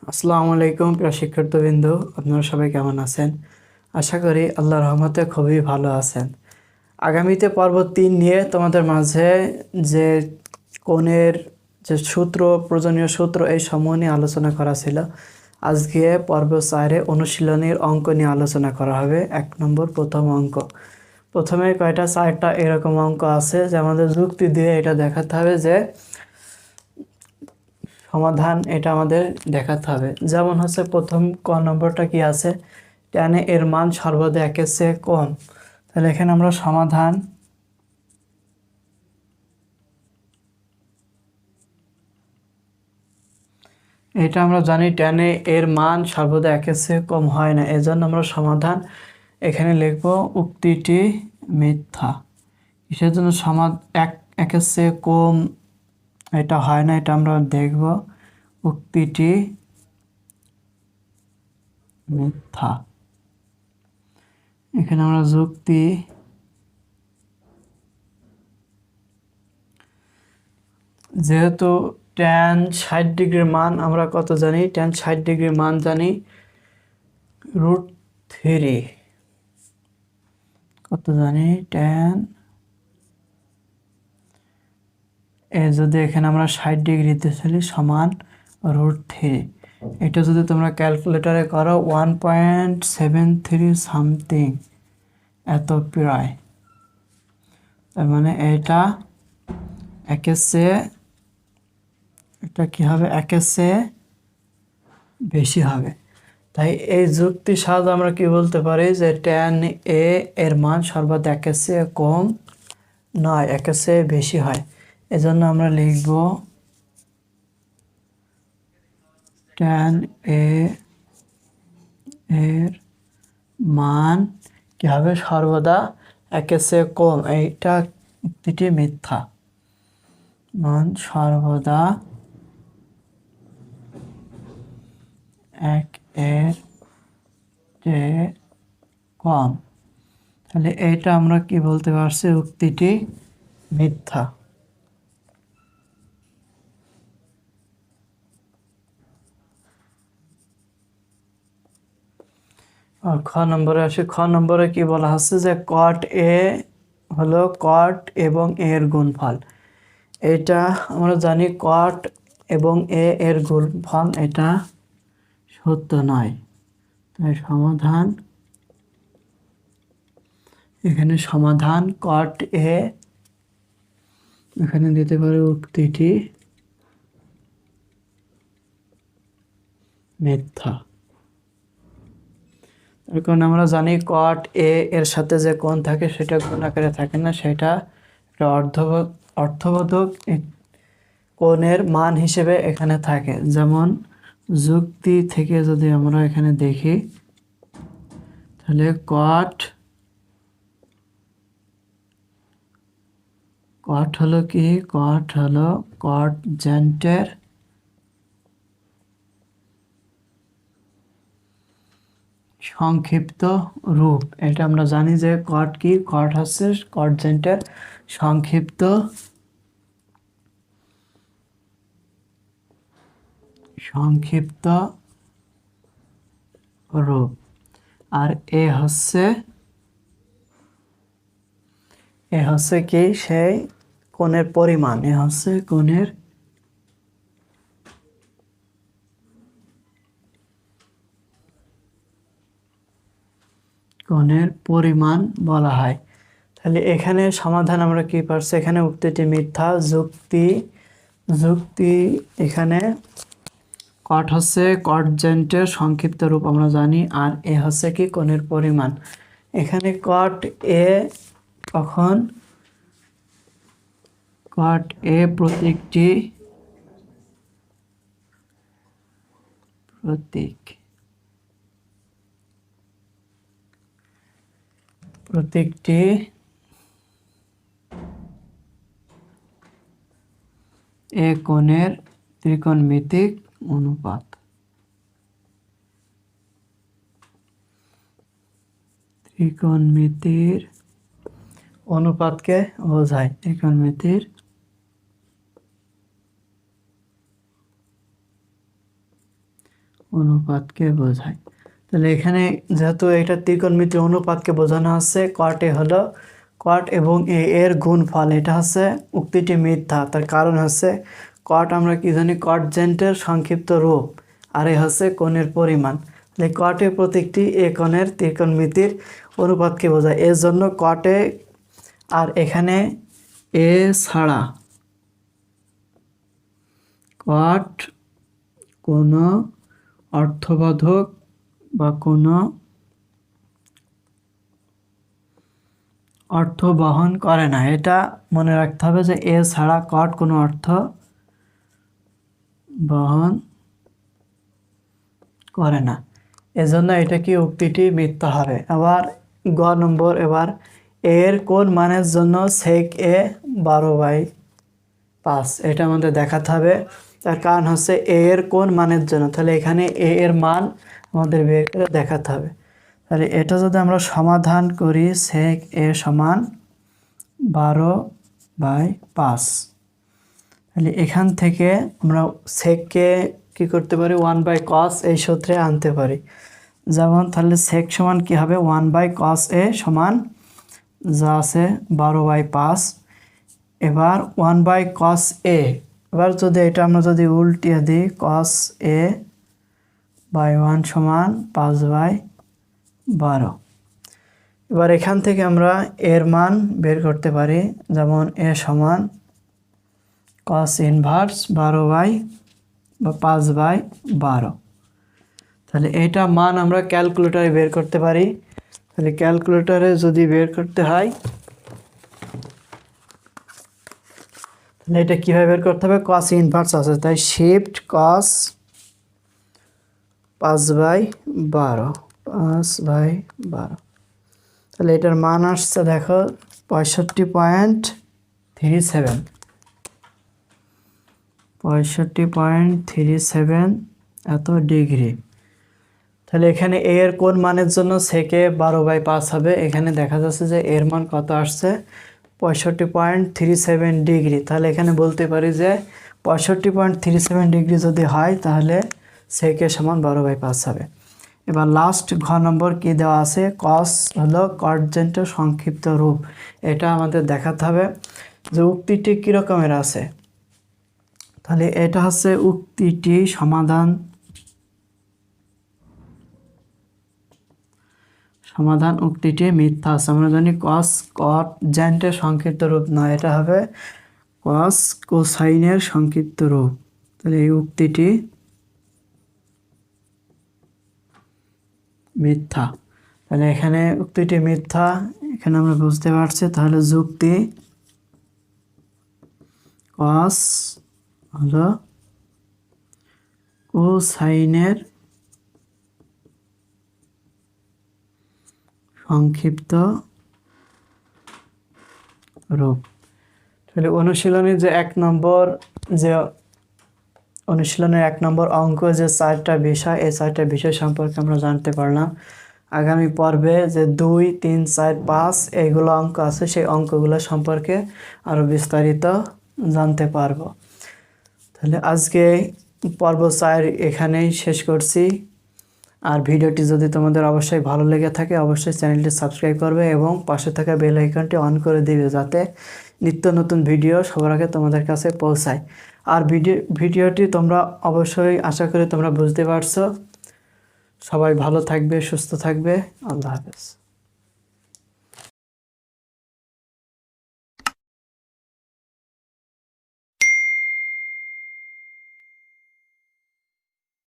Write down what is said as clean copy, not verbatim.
আসসালামু আলাইকুম প্রিয় শিক্ষার্থীবৃন্দ, আপনারা সবাই কেমন আছেন? আশা করি আল্লাহর রহমতে খুবই ভালো আছেন। আগামীতে পর্ব 3 নিয়ে তোমাদের মাঝে যে কোণের যে সূত্র, প্রয়োজনীয় সূত্র এই সমূহ নিয়ে আলোচনা করা ছিল। আজকে পর্ব 4-এ অনুশীলনীর অঙ্ক নিয়ে আলোচনা করা হবে। 1 নম্বর প্রথম অঙ্ক। প্রথমে 4টা এরকম অঙ্ক আছে যে আমাদের যুক্তি দিয়ে এটা দেখাতে হবে যে সমাধান এটা আমাদের দেখাতে হবে। যেমন হচ্ছে প্রথম নম্বরটা কি আছে, tan এর মান সর্বদা 1-এর চেয়ে কম। তাহলে এখানে আমরা সমাধান এটা আমরা জানি tan এর মান সর্বদা 1-এর চেয়ে কম হয় না, এজন্য আমরা সমাধান এখানে লিখব উক্তিটি মিথ্যা। কিসের জন্য? 1-এর চেয়ে কম এটা হয় না, এটা আমরা দেখব উক্তিটি মিথ্যা। এখানে আমরা যুক্তি যেহেতু tan 60 ডিগ্রির মান আমরা কত জানি, tan 60 ডিগ্রির মান জানি √3। কত জানি? tan যদি এখানে আমরা 60 ডিগ্রিতে চলি সমান √3। এটা যদি তোমরা ক্যালকুলেটরে করো 1.73 সামথিং এত প্রায়। তার মানে এটা 1-এর চেয়ে এটা কি হবে? 1-এর চেয়ে বেশি হবে। তাই এই যুক্তির সাহায্যে আমরা কি বলতে পারি যে tan এর মান সর্বদা 1-এর চেয়ে কম নয়, 1-এর চেয়ে বেশি হয়। এজন্য আমরা লিখব tan এর মান কি হবে? সর্বদা 1-এর চেয়ে কম। এইটা উক্তিটি মিথ্যা। মান সর্বদা 1-এর চেয়ে কম। তাহলে এইটা আমরা কি বলতে পারছি? উক্তিটি মিথ্যা। আর খ নম্বরে আসি। খ নম্বরে কি বলা হচ্ছে যে cot a হলো cot এবং a এর গুণফল। এটা আমরা জানি cot এবং a এর গুণফল এটা সত্য নয়। তাই সমাধান এখানে সমাধান cot a এখানে দিতে পারে উক্তিটি মিথ্যা। তার কারণ আমরা জানি cot a এর সাথে যে কোণ থাকে সেটা গুণ আকারে থাকে না, সেটা একটা অর্থবোধক কোণের মান হিসেবে এখানে থাকে। যেমন যুক্তি থেকে যদি আমরা এখানে দেখি তাহলে cot হলো কি? cot হলো cotangent সংক্ষিপ্ত রূপ। এটা আমরা জানি যে cot কি? cot হচ্ছে cotangent সংক্ষিপ্ত রূপ। আর এ হচ্ছে কি? সেই কোণের পরিমাণ। এ হচ্ছে কোণের পরিমাণ বলা হয়। তাহলে এখানে সমাধান আমরা কি পারছি? এখানে উক্তিটি মিথ্যা। যুক্তি এখানে cot হচ্ছে cotangent সংক্ষিপ্ত রূপ আমরা জানি, আর এ হচ্ছে কি? কোণের পরিমাণ। এখানে cot a কখন? cot a প্রতীকটি এ কোণের ত্রিকোণমিতিক অনুপাত। ত্রিকোণমিতির অনুপাতকে বোঝায়। ত্রিকোণমিতির অনুপাতকে বোঝায়। তাহলে এখানে যেহেতু এটা ত্রিকোণমিতির অনুপাতকে বোঝানো হচ্ছে, কট এ হলো কট এবং এ এর গুণফল, এটা হচ্ছে উক্তিটি মিথ্যা। তার কারণ হচ্ছে কট আমরা কি জানি কটজেন্টের সংক্ষিপ্ত রূপ, আর এ হচ্ছে কোণের পরিমাণ। তাহলে কটের প্রতীকটি এ কোণের ত্রিকোণমিতির অনুপাতকে বোঝায়, এর জন্য কটে। আর এখানে এ ছাড়া কট কোনো অর্থবোধক বা কোনো অর্থ বহন করে না, এটা মনে রাখতে হবে যে এ ছাড়া কট কোনো অর্থ বহন করে না, এজন্য এটা কি উক্তিটি মিথ্যা হবে। আবার গ নম্বর, এবার এর কোন মানের জন্য সেক এ 12/5, এটা আমাদের দেখাতে হবে। তার কারণ হচ্ছে এ এর কোন মানের জন্য, তাহলে এখানে এ এর মান আমাদের বের করে দেখাতে হবে। তাহলে এটা যদি আমরা সমাধান করি, সেক এ সমান 12/5, তাহলে এখান থেকে আমরা সেককে কি করতে পারি 1/cos এই সূত্রে আনতে পারি। যেমন তাহলে সেক সমান কি হবে 1/cos এ সমান যা আছে 12/5। এবার 1/cos এ, এবার যদি এটা আমরা যদি উল্টিয়ে দিই cos a বাই 1 সমান 5/12। এবার এখান থেকে আমরা এর মান বের করতে পারি, যেমন এ সমান cos ইনভার্স 5/12। তাহলে এটা মান আমরা ক্যালকুলেটরে বের করতে পারি। তাহলে ক্যালকুলেটরে যদি বের করতে হয়, তাহলে এটা কীভাবে বের করতে হবে, cos ইনভার্স আছে তাই শিফট cos 5/12। তাহলে এটার মান আসছে দেখো 65.37, 65.37 এত ডিগ্রি। তাহলে এখানে এ এর কোন মানের জন্য সেকে 12/5 হবে, এখানে দেখা যাচ্ছে যে এর মান কত আসছে 65.37 ডিগ্রি। তাহলে এখানে বলতে পারি যে 65.37 ডিগ্রি যদি হয় তাহলে সেকে সমান 12/5 হবে। এবার লাস্ট ঘ নম্বর কি দেওয়া আছে, কস হলো কটজেন্টের সংক্ষিপ্ত রূপ, এটা আমাদের দেখাতে হবে যে উক্তিটি কী রকমের আছে। তাহলে এটা হচ্ছে উক্তিটি সমাধান উক্তিটি মিথ্যা আছে। আমরা জানি কস কটজেন্টের সংক্ষিপ্ত রূপ নয়, এটা হবে কস কোসাইনের সংক্ষিপ্ত রূপ। তাহলে এই উক্তিটি মিথ্যা। তাহলে এখানে উক্তিটি মিথ্যা, এখানে আমরা বুঝতে পারছি। তাহলে যুক্তি কস হলো কোসাইনের সংক্ষিপ্ত রূপ। তাহলে অনুশীলনের যে 1 নম্বর অঙ্ক যে 4টা বিষয়, এই 4টা বিষয় সম্পর্কে আমরা জানতে পারলাম। আগামী পর্বে যে 2, 3, 4, 5 এইগুলো অঙ্ক আছে, সেই অঙ্কগুলো সম্পর্কে আরও বিস্তারিত জানতে পারবো। তাহলে আজকে পর্ব 4 এখানেই শেষ করছি। আর ভিডিওটি যদি তোমাদের অবশ্যই ভালো লেগে থাকে, অবশ্যই চ্যানেলটি সাবস্ক্রাইব করবে এবং পাশে থাকা বেল আইকনটি অন করে দিবে, যাতে নিত্য নতুন ভিডিও সবার আগে তোমাদের কাছে পৌঁছায়। আর ভিডিওটি তোমরা অবশ্যই আশা করি তোমরা বুঝতে পারছো। সবাই ভালো থাকবে, সুস্থ থাকবে। আল্লাহ হাফেজ।